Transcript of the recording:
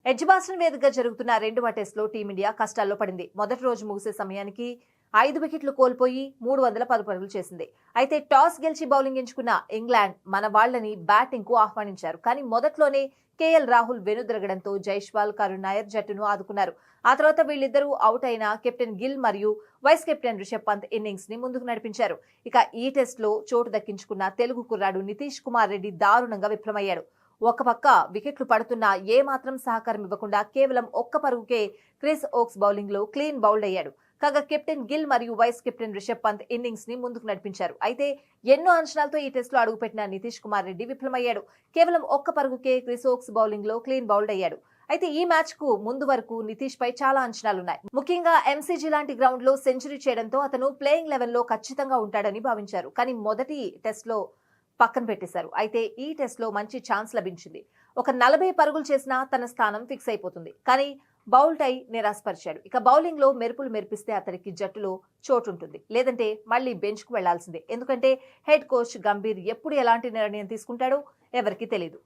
Edgbaston వేదికగా జరుగుతున్న రెండవ టెస్టులో టీమిండియా కష్టాల్లో పడింది. మొదటి రోజు ముగిసే సమయానికి 5 వికెట్లు కోల్పోయి 310 పరుగులు చేసింది. అయితే టాస్ గెలిచి బౌలింగ్ ఎంచుకున్న ఇంగ్లాండ్ మన వాళ్లని బ్యాటింగ్ కు ఆహ్వానించారు. కానీ మొదట్లోనే కేఎల్ రాహుల్ వెనుదిరగడంతో జైస్వాల్, కరుణ్ నాయర్ జట్టును ఆదుకున్నారు. ఆ తర్వాత వీళ్ళిద్దరూ అవుట్ అయిన కెప్టెన్ గిల్ మరియు vice captain Rishabh Pant innings ని ముందుకు నడిపించారు. ఇక ఈ టెస్టులో చోటు దక్కించుకున్న తెలుగు కుర్రాడు నితీష్ కుమార్ రెడ్డి దారుణంగా విఫలమయ్యాడు. ఒక పక్క వికెట్లు పడుతున్నా ఏమాత్రం సహకారం ఇవ్వకుండా కేవలం ఒక్క పరుగుకే క్రిస్ ఓక్స్ బౌలింగ్ లో క్లీన్ బౌల్డ్ అయ్యాడు. కాగా కెప్టెన్ గిల్ మరియు vice captain Rishabh Pant innings ని ముందుకు నడిపించారు. అయితే ఎన్నో అంచనాలతో ఈ టెస్టులో అడుగుపెట్టిన నితీష్ కుమార్ రెడ్డి విఫలమయ్యాడు. కేవలం ఒక్క పరుగుకే క్రిస్ ఓక్స్ బౌలింగ్ లో క్లీన్ బౌల్డ్ అయ్యాడు. అయితే ఈ మ్యాచ్ కు ముందు వరకు నితీష్ పై చాలా అంచనాలున్నాయి. ముఖ్యంగా ఎంసీజీ లాంటి గ్రౌండ్ లో సెంచరీ చేయడంతో అతను ప్లేయింగ్ లెవెల్ లో ఖచ్చితంగా ఉంటాడని భావించారు. కానీ మొదటి టెస్ట్ లో పక్కన పెట్టేశారు. అయితే ఈ టెస్ట్ లో మంచి ఛాన్స్ లభించింది. ఒక 40 పరుగులు చేసినా తన స్థానం ఫిక్స్ అయిపోతుంది. కానీ బౌల్ట్ అయి నిరాశపరిచాడు. ఇక బౌలింగ్ లో మెరుపులు మెరిపిస్తే అతనికి జట్టులో చోటుంటుంది, లేదంటే మళ్లీ బెంచ్ కు వెళ్లాల్సిందే. ఎందుకంటే హెడ్ కోచ్ గంభీర్ ఎప్పుడు ఎలాంటి నిర్ణయం తీసుకుంటాడో ఎవరికీ తెలియదు.